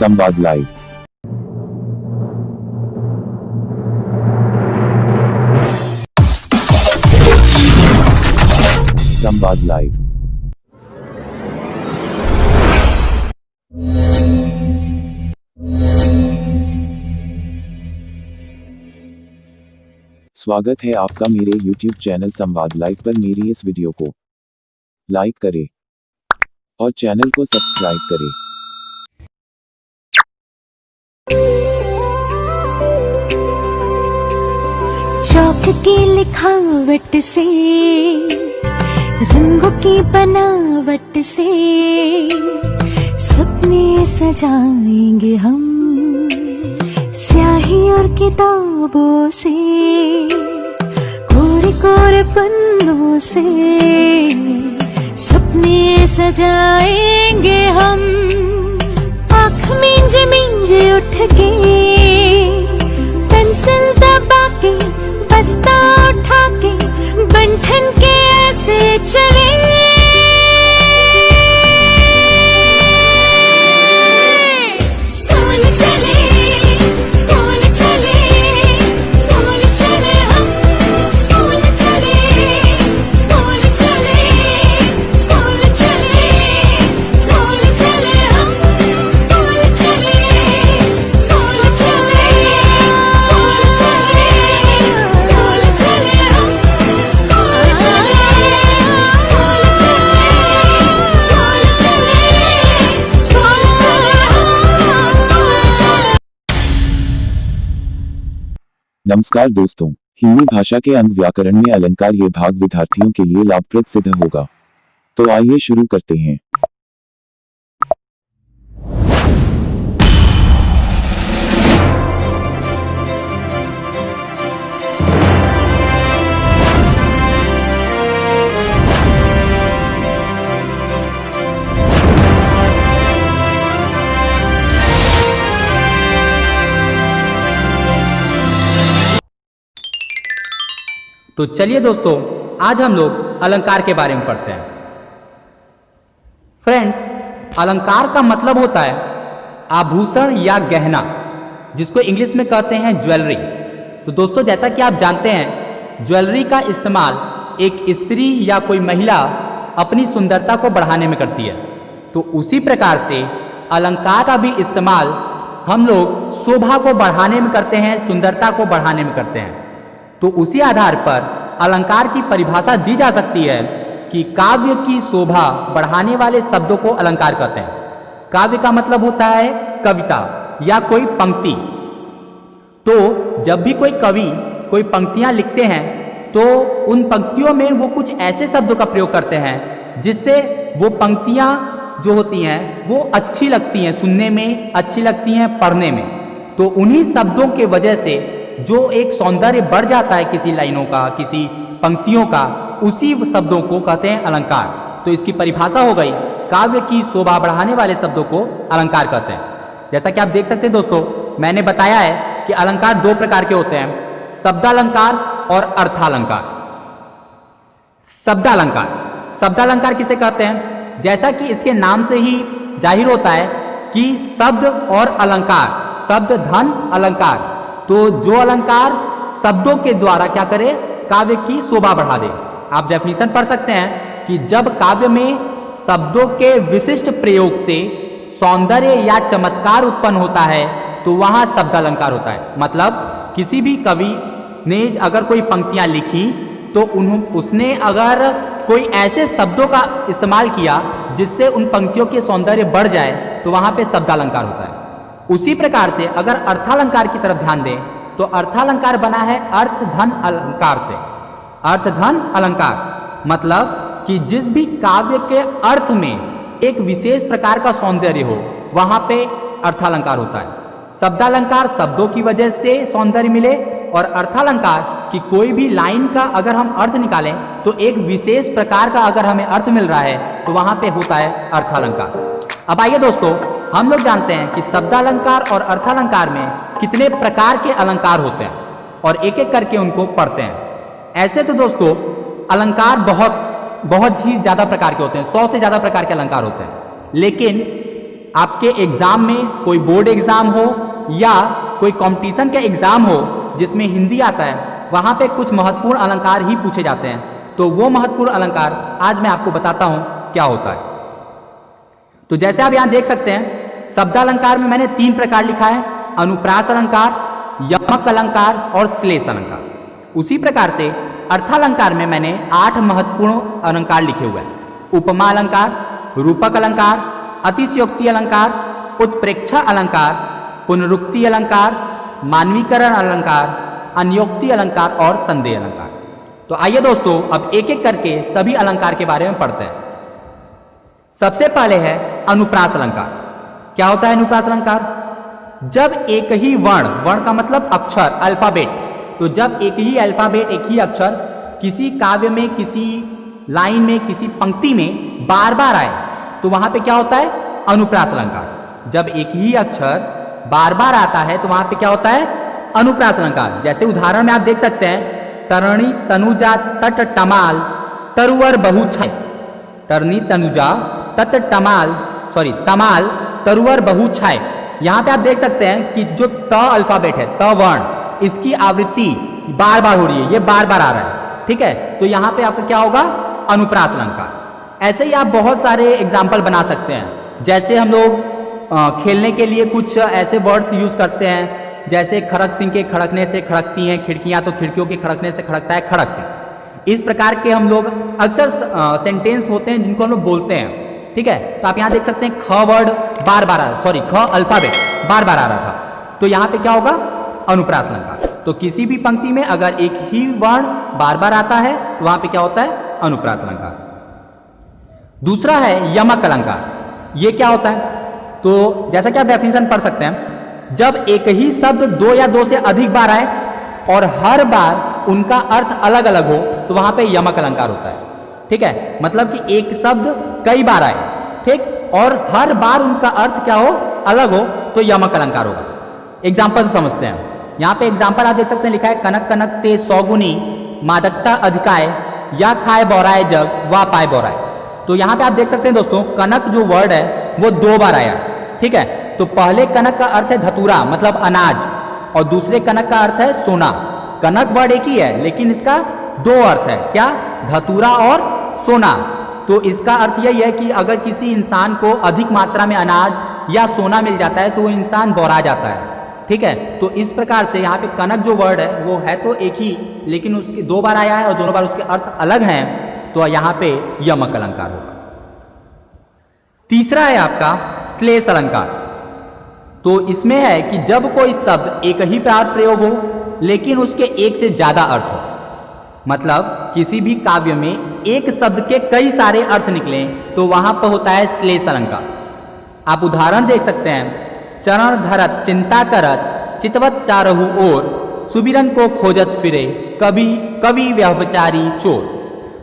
संवाद लाइव। संवाद लाइव। स्वागत है आपका मेरे YouTube चैनल संवाद लाइव पर। मेरी इस वीडियो को लाइक करें और चैनल को सब्सक्राइब करें। चौक की लिखावट से, रंगों की बनावट से सपने सजाएंगे हम, स्याही और किताबों से, कोरे कोरे पन्नों से सपने सजाएंगे हम। आँख मींजे मींजे उठ के, पेंसिल दबा के, बस्ता उठा के, बंठन के ऐसे चले। स्कूल चले, स्कूल चले, स्कूल चले हम, स्कूल चले, स्कूल चले, स्कूल चले, स्कूल चले हम, स्कूल चले, स्कूल चले, स्कूल चले, स्कूल चले हम, स्कूल चले, स्कूल चले, स्कूल चले, स्कूल चले हम, स्कूल चले। नमस्कार दोस्तों, हिंदी भाषा के अंग व्याकरण में अलंकार ये भाग विद्यार्थियों के लिए लाभप्रद सिद्ध होगा। तो आइए शुरू करते हैं। तो चलिए दोस्तों, आज हम लोग अलंकार के बारे में पढ़ते हैं। फ्रेंड्स, अलंकार का मतलब होता है आभूषण या गहना, जिसको इंग्लिश में कहते हैं ज्वेलरी। तो दोस्तों, जैसा कि आप जानते हैं, ज्वेलरी का इस्तेमाल एक स्त्री या कोई महिला अपनी सुंदरता को बढ़ाने में करती है। तो उसी प्रकार से अलंकार का भी इस्तेमाल हम लोग शोभा को बढ़ाने में करते हैं, सुंदरता को बढ़ाने में करते हैं। तो उसी आधार पर अलंकार की परिभाषा दी जा सकती है कि काव्य की शोभा बढ़ाने वाले शब्दों को अलंकार कहते हैं। काव्य का मतलब होता है कविता या कोई पंक्ति। तो जब भी कोई कवि कोई पंक्तियां लिखते हैं तो उन पंक्तियों में वो कुछ ऐसे शब्दों का प्रयोग करते हैं जिससे वो पंक्तियां जो होती हैं वो अच्छी लगती हैं, सुनने में अच्छी लगती हैं, पढ़ने में। तो उन्हीं शब्दों के वजह से जो एक सौंदर्य बढ़ जाता है किसी लाइनों का, किसी पंक्तियों का, उसी शब्दों को कहते हैं अलंकार। तो इसकी परिभाषा हो गई, काव्य की शोभा बढ़ाने वाले शब्दों को अलंकार कहते हैं। जैसा कि आप देख सकते हैं दोस्तों, मैंने बताया है कि अलंकार दो प्रकार के होते हैं, शब्दालंकार और अर्थालंकार। शब्दालंकार, शब्दालंकार किसे कहते हैं? जैसा कि इसके नाम से ही जाहिर होता है कि शब्द और अलंकार, शब्द धन अलंकार। तो जो अलंकार शब्दों के द्वारा क्या करे, काव्य की शोभा बढ़ा दे। आप डेफिनेशन पढ़ सकते हैं कि जब काव्य में शब्दों के विशिष्ट प्रयोग से सौंदर्य या चमत्कार उत्पन्न होता है तो वहां शब्दालंकार होता है। मतलब किसी भी कवि ने अगर कोई पंक्तियां लिखी तो उसने अगर कोई ऐसे शब्दों का इस्तेमाल किया जिससे उन पंक्तियों के सौंदर्य बढ़ जाए तो वहां पे शब्दालंकार होता है। उसी प्रकार से अगर अर्थालंकार की तरफ ध्यान दें तो अर्थालंकार बना है अर्थ धन अलंकार से। अर्थ धन अलंकार मतलब कि जिस भी काव्य के अर्थ में एक विशेष प्रकार का सौंदर्य हो वहां पे अर्थालंकार होता है। शब्दालंकार शब्दों की वजह से सौंदर्य मिले, और अर्थालंकार कि कोई भी लाइन का अगर हम अर्थ निकालें तो एक विशेष प्रकार का अगर हमें अर्थ मिल रहा है तो वहां पे होता है अर्थालंकार। अब आइए दोस्तों, हम लोग जानते हैं कि शब्दालंकार और अर्थालंकार में कितने प्रकार के अलंकार होते हैं और एक एक करके उनको पढ़ते हैं। ऐसे तो दोस्तों अलंकार बहुत ही ज़्यादा प्रकार के होते हैं, 100 से ज़्यादा प्रकार के अलंकार होते हैं। लेकिन आपके एग्जाम में, कोई बोर्ड एग्जाम हो या कोई कंपटीशन का एग्जाम हो जिसमें हिंदी आता है, वहां पे कुछ महत्वपूर्ण अलंकार ही पूछे जाते हैं। तो वो महत्वपूर्ण अलंकार आज मैं आपको बताता हूं क्या होता है। तो जैसे आप यहां देख सकते हैं, शब्दालंकार में मैंने 3 प्रकार लिखा है, अनुप्रास अलंकार, यमक अलंकार और श्लेष अलंकार। उसी प्रकार से अर्थालंकार में मैंने 8 महत्वपूर्ण अलंकार लिखे हुए हैं। उपमा अलंकार, रूपक अलंकार, अतिशयोक्ति अलंकार, उत्प्रेक्षा अलंकार, पुनरुक्ति अलंकार, मानवीकरण अलंकार, अन्योक्ति अलंकार और संदेह अलंकार। तो आइए दोस्तों, अब एक एक करके सभी अलंकार के बारे में पढ़ते हैं। सबसे पहले है अनुप्रास अलंकार। क्या होता है अनुप्रास अलंकार? जब एक ही वर्ण का मतलब अक्षर, अल्फाबेट, तो जब एक ही अल्फाबेट, एक ही अक्षर किसी काव्य में, किसी लाइन में, किसी पंक्ति में बार बार आए, तो वहां पे क्या होता है? अनुप्रास अलंकार। जब एक ही अक्षर बार बार आता है तो वहां पे क्या होता है? अनुप्रास अलंकार। जैसे उदाहरण में आप देख सकते हैं, तरणी तनुजा तट टमाल तरुवर बहु छाय। तरणी तनुजा तट तमाल तरुवर बहु छाय। यहां पे आप देख सकते हैं कि जो त अल्फाबेट है, त वर्ण, इसकी आवृत्ति बार बार हो रही है, ये बार बार आ रहा है, ठीक है। तो यहां पे आपका क्या होगा? अनुप्रास अलंकार। ऐसे ही आप बहुत सारे एग्जाम्पल बना सकते हैं। जैसे हम लोग खेलने के लिए कुछ ऐसे वर्ड्स यूज करते हैं, जैसे खड़क सिंह के खड़कने से खड़कती हैं खिड़कियां, तो खिड़कियों के खड़कने से खड़कता है खड़क सिंह। इस प्रकार के हम लोग अक्सर सेंटेंस होते हैं जिनको हम लोग बोलते हैं, ठीक है। तो आप यहां देख सकते हैं ख वर्ड बार बार ख अल्फाबेट बार बार आ रहा था, तो यहां पे क्या होगा? अनुप्रास अलंकार। तो किसी भी पंक्ति में अगर एक ही वर्ण बार बार आता है तो वहां पे क्या होता है? अनुप्रास अलंकार। दूसरा है यमक अलंकार। ये क्या होता है? तो जैसा कि आप डेफिनेशन पढ़ सकते हैं, जब एक ही शब्द 2 या 2 से अधिक बार आए और हर बार उनका अर्थ अलग अलग हो तो वहां पे यमक अलंकार होता है, ठीक है। मतलब कि एक शब्द कई बार आए, ठीक, और हर बार उनका अर्थ क्या हो? अलग हो, तो यमक अलंकार होगा। एग्जाम्पल से समझते हैं। यहाँ पे एग्जाम्पल आप देख सकते हैं, लिखा है कनक कनक ते सौगुनी मादकता अधिकाय या खाए बौराए जग वा पाए बौराए। तो यहाँ पे आप देख सकते हैं दोस्तों, कनक जो वर्ड है वो 2 बार आया, ठीक है। तो पहले कनक का अर्थ है धतूरा, मतलब अनाज, और दूसरे कनक का अर्थ है सोना। कनक वर्ड एक ही है लेकिन इसका 2 अर्थ है, क्या? धतूरा और सोना। तो इसका अर्थ यही है कि अगर किसी इंसान को अधिक मात्रा में अनाज या सोना मिल जाता है तो वो इंसान बौरा जाता है, ठीक है। तो इस प्रकार से यहाँ पे कनक जो वर्ड है वो है तो एक ही, लेकिन उसके 2 बार आया है और दोनों बार उसके अर्थ अलग हैं, तो यहाँ पे यमक अलंकार होगा। तीसरा है आपका श्लेष अलंकार। तो इसमें है कि जब कोई शब्द एक ही बार प्रयोग हो लेकिन उसके एक से ज्यादा अर्थ हो, मतलब किसी भी काव्य में एक शब्द के कई सारे अर्थ निकलें तो वहां पर होता है श्लेष अलंकार। आप उदाहरण देख सकते हैं, चरण धरत चिंता करत चितवत चारहु ओर सुबिरन को खोजत फिरे कवि कवि व्यभिचारी चोर।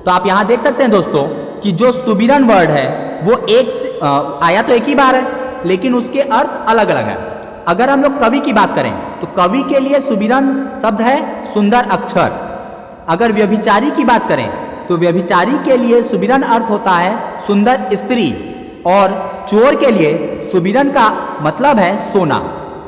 तो आप यहां देख सकते हैं दोस्तों कि जो सुबिरन वर्ड है वो आया तो एक ही बार है लेकिन उसके अर्थ अलग अलग हैं। अगर हम लोग कवि की बात करें तो कवि के लिए सुबिरन शब्द है सुंदर अक्षर। अगर व्यभिचारी की बात करें तो व्यभिचारी के लिए सुबिरन अर्थ होता है सुंदर स्त्री, और चोर के लिए सुबिरन का मतलब है सोना।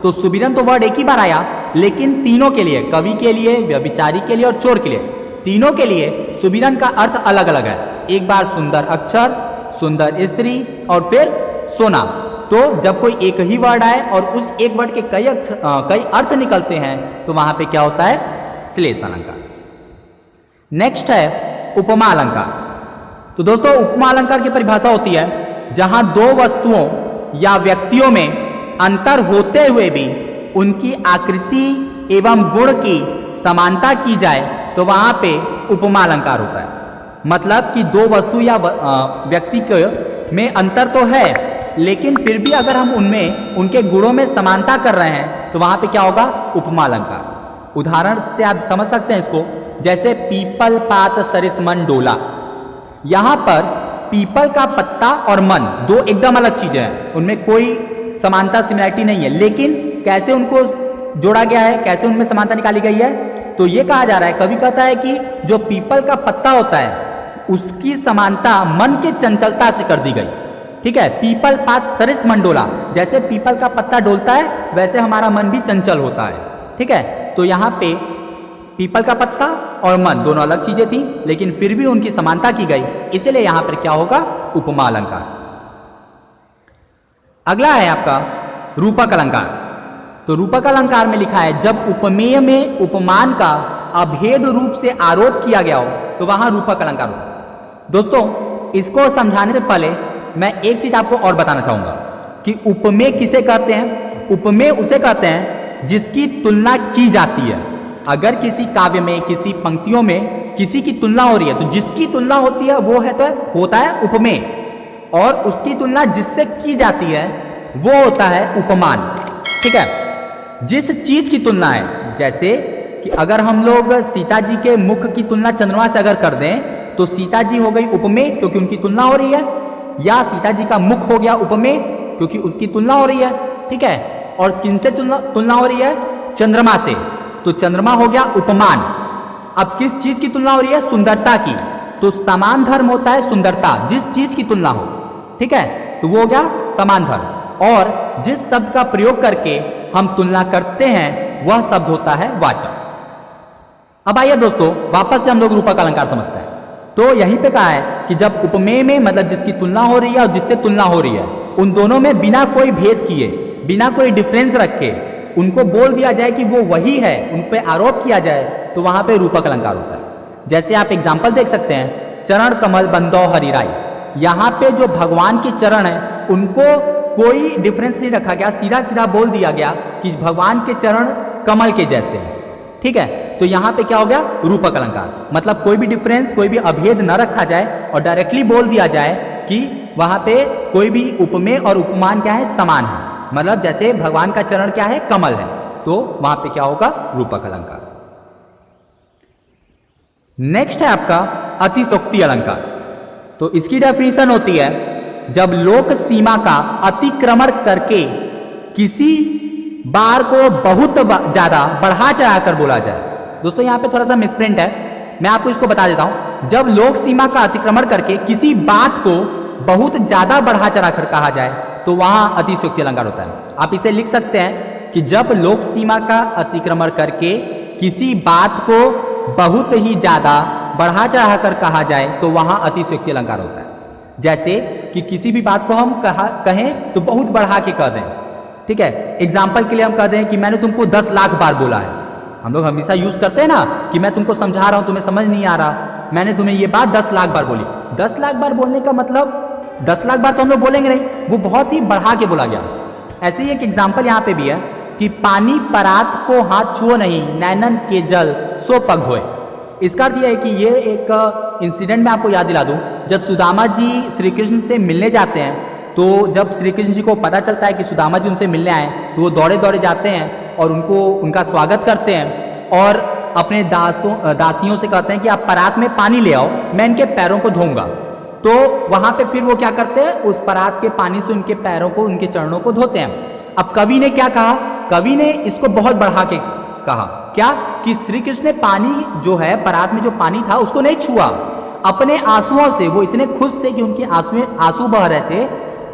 तो सुबिरन तो वर्ड एक ही बार आया लेकिन तीनों के लिए, कवि के लिए, व्यभिचारी के लिए और चोर के लिए, तीनों के लिए सुबिरन का अर्थ अलग अलग है। एक बार सुंदर अक्षर, सुंदर स्त्री और फिर सोना। तो जब कोई एक ही वर्ड आए और उस एक वर्ड के कई अर्थ निकलते हैं तो वहां पे क्या होता है? श्लेष अलंकार। नेक्स्ट है उपमा अलंकार। तो दोस्तों उपमा अलंकार की परिभाषा होती है जहां 2 वस्तुओं या व्यक्तियों में अंतर होते हुए भी उनकी आकृति एवं गुण की समानता की जाए तो वहां पे उपमा अलंकार होता है। मतलब कि 2 वस्तु या व्यक्ति के में अंतर तो है लेकिन फिर भी अगर हम उनमें उनके गुणों में समानता कर रहे हैं तो वहां पे क्या होगा? उपमा अलंकार। उदाहरण से आप समझ सकते हैं इसको, जैसे पीपल पात सरिस मन डोला। यहां पर पीपल का पत्ता और मन 2 एकदम अलग चीजें हैं, उनमें कोई समानता सिमिलरिटी नहीं है, लेकिन कैसे उनको जोड़ा गया है, कैसे उनमें समानता निकाली गई है? तो ये कहा जा रहा है, कवि कहता है कि जो पीपल का पत्ता होता है उसकी समानता मन के चंचलता से कर दी गई। ठीक है, पीपल पात सरिस मन डोला, जैसे पीपल का पत्ता डोलता है वैसे हमारा मन भी चंचल होता है। ठीक है, तो यहाँ पे पीपल का पत्ता और मन दोनों अलग चीजें थी, लेकिन फिर भी उनकी समानता की गई, इसलिए यहां पर क्या होगा, उपमा अलंकार। अगला है आपका रूपक अलंकार। तो रूपक अलंकार में लिखा है जब उपमेय में उपमान का अभेद रूप से आरोप किया गया हो तो वहां रूपक अलंकार होगा। दोस्तों, इसको समझाने से पहले मैं एक चीज आपको और बताना चाहूंगा कि उपमेय किसे कहते हैं। उपमेय उसे कहते हैं जिसकी तुलना की जाती है। अगर किसी काव्य में, किसी पंक्तियों में किसी की तुलना हो रही है तो जिसकी तुलना होती है वो है तो होता है उपमेय, और उसकी तुलना जिससे की जाती है वो होता है उपमान। ठीक है, जिस चीज की तुलना है, जैसे कि अगर हम लोग सीता जी के मुख की तुलना चंद्रमा से अगर कर दें तो सीता जी हो गई उपमेय क्योंकि उनकी तुलना हो रही है, या सीता जी का मुख हो गया उपमेय क्योंकि उसकी तुलना हो रही है। ठीक है, और किनसे तुलना हो रही है, चंद्रमा से, तो चंद्रमा हो गया उपमान। अब किस चीज की तुलना हो रही है, सुंदरता की, तो समान धर्म होता है सुंदरता, जिस चीज की तुलना हो। ठीक है, तो वो हो गया समान धर्म, और जिस शब्द का प्रयोग करके हम तुलना करते हैं वह शब्द होता है वाचक। अब आइए दोस्तों वापस से हम लोग रूपक अलंकार समझते हैं। तो यहीं पे कहा है कि जब उपमेय में मतलब जिसकी तुलना हो रही है और जिससे तुलना हो रही है उन दोनों में बिना कोई भेद किए, बिना कोई डिफरेंस रखे उनको बोल दिया जाए कि वो वही है, उन पे आरोप किया जाए, तो वहां पे रूपक अलंकार होता है। जैसे आप एग्जाम्पल देख सकते हैं, चरण कमल बंदो हरिराई, यहाँ पे जो भगवान के चरण है उनको कोई डिफरेंस नहीं रखा गया, सीधा सीधा बोल दिया गया कि भगवान के चरण कमल के जैसे हैं। ठीक है, तो यहाँ पे क्या हो गया, रूपक अलंकार, मतलब कोई भी डिफरेंस, कोई भी अभेद न रखा जाए और डायरेक्टली बोल दिया जाए कि वहां पे कोई भी उपमेय और उपमान क्या है, समान है। मतलब जैसे भगवान का चरण क्या है, कमल है, तो वहां पे क्या होगा, रूपक अलंकार। नेक्स्ट है आपका अतिशोक्ति अलंकार। तो इसकी डेफिनेशन होती है जब लोक सीमा का अतिक्रमण करके किसी बार को बहुत ज्यादा बढ़ा चढ़ाकर बोला जाए। दोस्तों यहाँ पे थोड़ा सा मिसप्रिंट है, मैं आपको इसको बता देता हूं। जब लोक सीमा का अतिक्रमण करके किसी बात को बहुत ज्यादा बढ़ा चढ़ाकर कहा जाए तो वहां अतिशयोक्ति अलंकार होता है। आप इसे लिख सकते हैं कि जब लोक सीमा का अतिक्रमण करके किसी बात को बहुत ही ज्यादा बढ़ा चढ़ाकर कहा जाए तो वहां अतिशयोक्ति अलंकार होता है। जैसे कि किसी भी बात को हम कहें तो बहुत बढ़ा के कह दें। ठीक है, एग्जाम्पल के लिए हम कह दें कि मैंने तुमको 10 लाख बार बोला है। हम लोग हमेशा यूज करते हैं ना कि मैं तुमको समझा रहा हूं, तुम्हें समझ नहीं आ रहा, मैंने तुम्हें ये बात 10 लाख बार बोली। 10 लाख बार बोलने का मतलब 10 लाख बार तो हम लोग बोलेंगे नहीं, वो बहुत ही बढ़ा के बोला गया। ऐसे ही एक एग्जाम्पल यहाँ पे भी है कि पानी परात को हाथ छुओ नहीं, नैनन के जल सो पग धोए। इसका अर्थ यह है कि ये एक इंसिडेंट मैं आपको याद दिला दूं। जब सुदामा जी श्री कृष्ण से मिलने जाते हैं तो जब श्री कृष्ण जी को पता चलता है कि सुदामा जी उनसे मिलने आए तो वो दौड़े दौड़े जाते हैं और उनका स्वागत करते हैं और अपने दासियों से कहते हैं कि आप परात में पानी ले आओ, मैं इनके पैरों को धोऊंगा। तो वहां पे फिर वो क्या करते हैं, उस परात के पानी से उनके पैरों को, उनके चरणों को धोते हैं। अब कवि ने क्या कहा, कवि ने इसको बहुत बढ़ा के कहा क्या कि श्री कृष्ण ने पानी जो है, परात में जो पानी था उसको नहीं छुआ, अपने आंसुओं से, वो इतने खुश थे कि उनके आंसू बह रहे थे,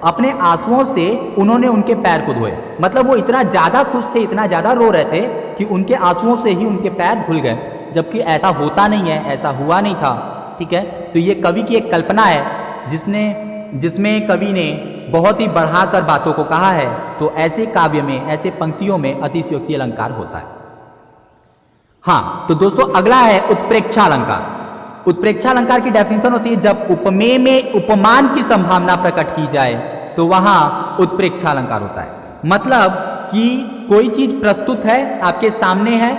अपने आंसुओं से उन्होंने उनके पैर को धोए। मतलब वो इतना ज्यादा खुश थे, इतना ज्यादा रो रहे थे कि उनके आंसुओं से ही उनके पैर धुल गए, जबकि ऐसा होता नहीं है, ऐसा हुआ नहीं था। ठीक है, तो ये कवि की एक कल्पना है जिसमें कवि ने बहुत ही बढ़ाकर बातों को कहा है। तो ऐसे काव्य में, ऐसे पंक्तियों में अतिशयोक्ति अलंकार होता है। हाँ, तो दोस्तों अगला है उत्प्रेक्षा अलंकार। उत्प्रेक्षा अलंकार की डेफिनेशन होती है जब उपमेय में उपमान की संभावना प्रकट की जाए तो वहां उत्प्रेक्षा अलंकार होता है। मतलब कि कोई चीज प्रस्तुत है, आपके सामने है,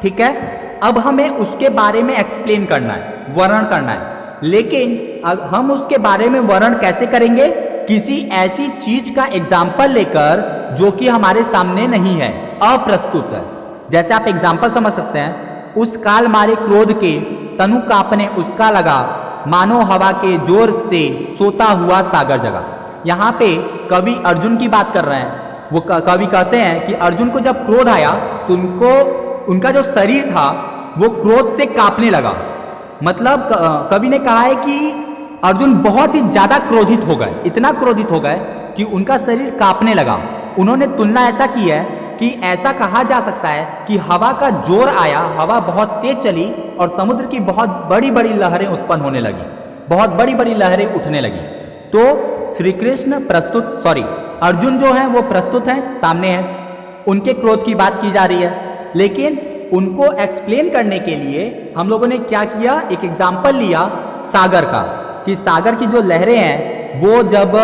ठीक है, अब हमें उसके बारे में एक्सप्लेन करना है, वर्णन करना है, लेकिन हम उसके बारे में वर्णन कैसे करेंगे, किसी ऐसी चीज का एग्जाम्पल लेकर जो कि हमारे सामने नहीं है, अप्रस्तुत है। जैसे आप एग्जाम्पल समझ सकते हैं, उस काल मारे क्रोध के तनु कांपने उसका लगा, मानो हवा के जोर से सोता हुआ सागर जगा। यहाँ पे कवि अर्जुन की बात कर रहे हैं। वो कवि कहते हैं कि अर्जुन को जब क्रोध आया तो उनका जो शरीर था वो क्रोध से कांपने लगा। मतलब कवि ने कहा है कि अर्जुन बहुत ही ज्यादा क्रोधित हो गए, इतना क्रोधित हो गए कि उनका शरीर कांपने लगा। उन्होंने तुलना ऐसा की है कि ऐसा कहा जा सकता है कि हवा का जोर आया, हवा बहुत तेज चली और समुद्र की बहुत बड़ी बड़ी लहरें उत्पन्न होने लगी, बहुत बड़ी बड़ी लहरें उठने लगी। तो श्री कृष्ण अर्जुन जो है वो प्रस्तुत हैं, सामने हैं, उनके क्रोध की बात की जा रही है। लेकिन उनको एक्सप्लेन करने के लिए हम लोगों ने क्या किया, एक एग्जाम्पल लिया सागर का, कि सागर की जो लहरें हैं वो जब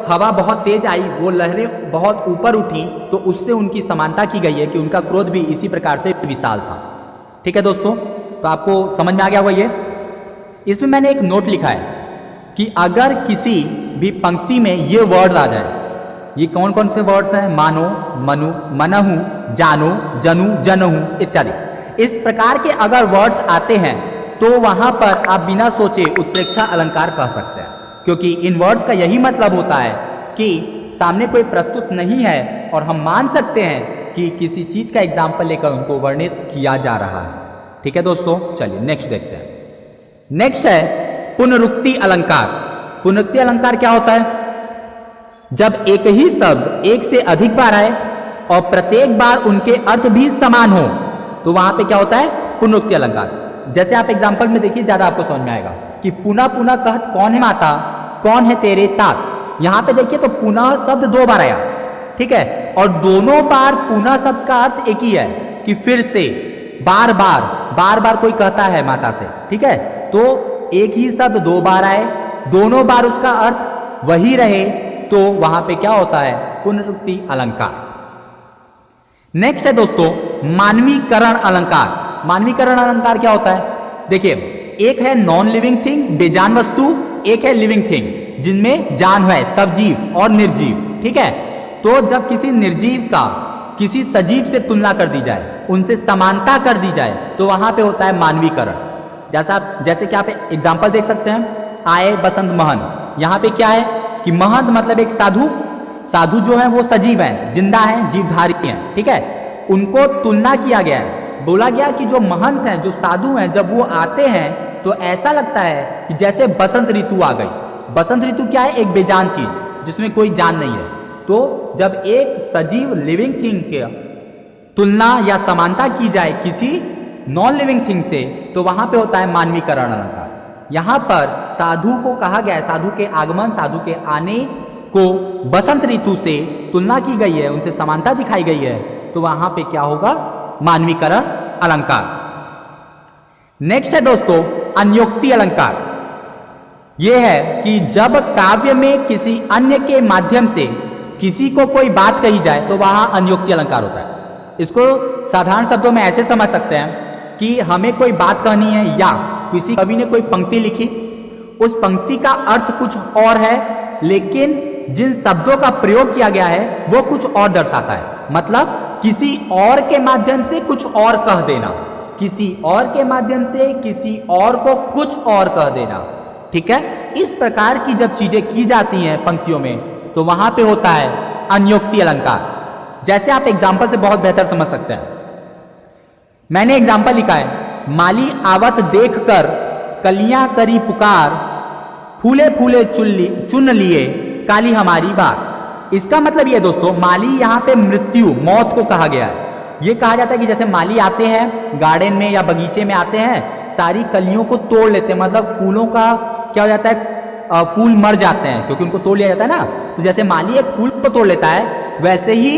हवा बहुत तेज आई, वो लहरें बहुत ऊपर उठी, तो उससे उनकी समानता की गई है कि उनका क्रोध भी इसी प्रकार से विशाल था। ठीक है दोस्तों, तो आपको समझ में आ गया होगा ये। इसमें मैंने एक नोट लिखा है कि अगर किसी भी पंक्ति में ये वर्ड आ जाए, ये कौन कौन से वर्ड्स हैं, मानो, मनु, मनहु, जानो, जनु, जनहु इत्यादि, इस प्रकार के अगर वर्ड्स आते हैं तो वहां पर आप बिना सोचे उत्प्रेक्षा अलंकार कह सकते हैं, क्योंकि इन वर्ड्स का यही मतलब होता है कि सामने कोई प्रस्तुत नहीं है और हम मान सकते हैं कि किसी चीज का एग्जाम्पल लेकर उनको वर्णित किया जा रहा है। ठीक है दोस्तों, चलिए नेक्स्ट देखते हैं। नेक्स्ट है पुनरुक्ति अलंकार। पुनरुक्ति अलंकार क्या होता है? जब एक ही शब्द एक से अधिक बार आए और प्रत्येक बार उनके अर्थ भी समान हो तो वहां पे क्या होता है, पुनरुक्ति अलंकार। जैसे आप एग्जाम्पल में देखिए, ज्यादा आपको समझ में आएगा कि पुनः पुनः कहत कौन है माता, कौन है तेरे तात। यहां पे देखिए तो पुनः शब्द 2 बार आया, ठीक है, और दोनों बार पुनः शब्द का अर्थ एक ही है कि फिर से, बार बार कोई कहता है माता से, ठीक है, तो एक ही शब्द 2 बार आए, दोनों बार उसका अर्थ वही रहे, तो वहां पे क्या होता है, पुनरुक्ति अलंकार। नेक्स्ट है दोस्तों मानवीकरण अलंकार। मानवीकरण अलंकार क्या होता है? देखिए, एक है नॉन लिविंग थिंग, बेजान वस्तु, एक है लिविंग थिंग जिनमें जान है, सजीव और निर्जीव। ठीक है, तो जब किसी निर्जीव का किसी सजीव से तुलना कर दी जाए, उनसे समानता कर दी जाए, तो वहां पे होता है मानवीकरण। जैसे कि आप एग्जाम्पल देख सकते हैं, आए बसंत महन, यहां पे क्या है कि महंत मतलब एक साधु जो है वो सजीव है, जिंदा है, जीवधारी है। ठीक है, उनको तुलना किया गया है, बोला गया कि जो महंत हैं, जो साधु हैं, जब वो आते हैं तो ऐसा लगता है कि जैसे बसंत ऋतु आ गई। बसंत ऋतु क्या है? एक बेजान चीज जिसमें कोई जान नहीं है। तो जब एक सजीव लिविंग थिंग के तुलना या समानता की जाए किसी नॉन लिविंग थिंग से, तो वहां पे होता है मानवीकरण अलंकार। यहां पर साधु को कहा गया है, साधु के आगमन, साधु के आने को बसंत ऋतु से तुलना की गई है, उनसे समानता दिखाई गई है, तो वहां पे क्या होगा, मानवीकरण अलंकार। नेक्स्ट है दोस्तों अन्योक्ति अलंकार। यह है कि जब काव्य में किसी अन्य के माध्यम से किसी को कोई बात कही जाए तो वहां अन्योक्ति अलंकार होता है। इसको साधारण शब्दों में ऐसे समझ सकते हैं कि हमें कोई बात कहनी है या किसी कवि ने कोई पंक्ति लिखी, उस पंक्ति का अर्थ कुछ और है, लेकिन जिन शब्दों का प्रयोग किया गया है वो कुछ और दर्शाता है। मतलब किसी और के माध्यम से कुछ और कह देना, किसी और के माध्यम से किसी और को कुछ और कह देना। ठीक है, इस प्रकार की जब चीजें की जाती हैं पंक्तियों में तो वहां पे होता है अन्योक्ति अलंकार। जैसे आप एग्जाम्पल से बहुत बेहतर समझ सकते हैं, मैंने एग्जाम्पल लिखा है, माली आवत देखकर कलियां करी पुकार, फूले फूले चुन लिए काली हमारी बात। इसका मतलब ये दोस्तों, माली यहाँ पे मृत्यु, मौत को कहा गया है। ये कहा जाता है कि जैसे माली आते हैं गार्डन में या बगीचे में आते हैं, सारी कलियों को तोड़ लेते हैं, मतलब फूलों का क्या हो जाता है, फूल मर जाते हैं क्योंकि उनको तोड़ लिया जाता है ना। तो जैसे माली एक फूल को तोड़ लेता है, वैसे ही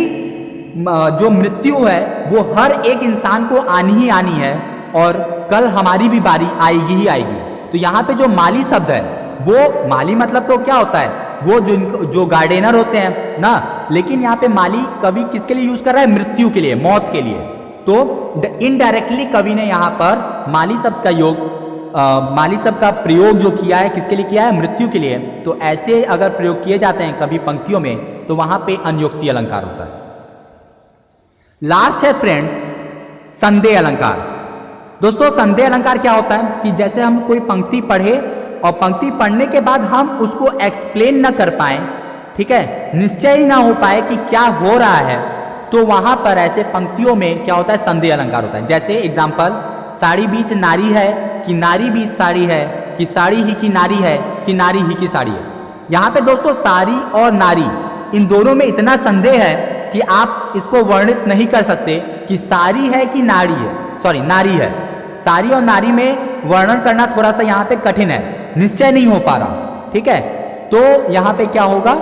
जो मृत्यु है वो हर एक इंसान को आनी ही आनी है और कल हमारी भी बारी आएगी ही आएगी। तो यहाँ पे जो माली शब्द है, वो माली मतलब तो क्या होता है, वो जो गार्डनर होते हैं ना, लेकिन यहाँ पे माली कवि किसके लिए यूज कर रहा है, मृत्यु के लिए, मौत के लिए। तो इनडायरेक्टली कवि ने यहाँ पर माली शब्द का प्रयोग जो किया है, किसके लिए किया है, मृत्यु के लिए। तो ऐसे अगर प्रयोग किए जाते हैं कभी पंक्तियों में तो वहां पे अन्योक्ति अलंकार होता है। लास्ट है फ्रेंड्स संदेह अलंकार। दोस्तों संदेह अलंकार क्या होता है कि जैसे हम कोई पंक्ति पढ़े और पंक्ति पढ़ने के बाद हम उसको एक्सप्लेन न कर पाए, ठीक है, निश्चय ही ना हो पाए कि क्या हो रहा है, तो वहां पर ऐसे पंक्तियों में क्या होता है, संदेह अलंकार होता है। जैसे एग्जाम्पल, साड़ी बीच नारी है कि नारी बीच साड़ी है कि साड़ी ही की नारी है, कि नारी ही की साड़ी है। यहाँ पे दोस्तों सारी और नारी इन दोनों में इतना संदेह है कि आप इसको वर्णित नहीं कर सकते कि सारी है कि नारी है, सॉरी नारी है। सारी और नारी में वर्णन करना थोड़ा सा यहाँ पे कठिन है, निश्चय नहीं हो पा रहा, ठीक है। तो यहाँ पे क्या होगा,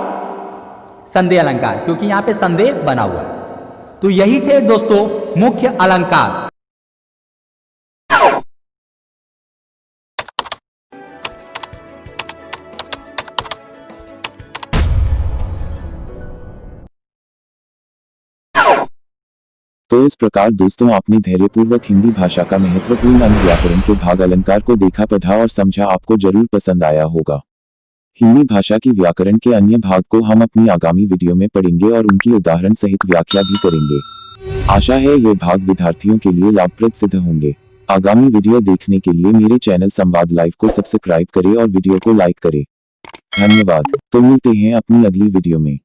संदेह अलंकार, क्योंकि यहाँ पे संदेह बना हुआ है। तो यही थे दोस्तों मुख्य अलंकार। तो इस प्रकार दोस्तों आपने धैर्यपूर्वक हिंदी भाषा का महत्वपूर्ण अंग व्याकरण के भाग अलंकार को देखा, पढ़ा और समझा। आपको जरूर पसंद आया होगा। हिंदी भाषा की व्याकरण के अन्य भाग को हम अपनी आगामी वीडियो में पढ़ेंगे और उनकी उदाहरण सहित व्याख्या भी करेंगे। आशा है ये भाग विद्यार्थियों के लिए लाभप्रद सिद्ध होंगे। आगामी वीडियो देखने के लिए मेरे चैनल संवाद लाइव को सब्सक्राइब करें और वीडियो को लाइक करें। धन्यवाद। तो मिलते हैं अपनी अगली वीडियो में।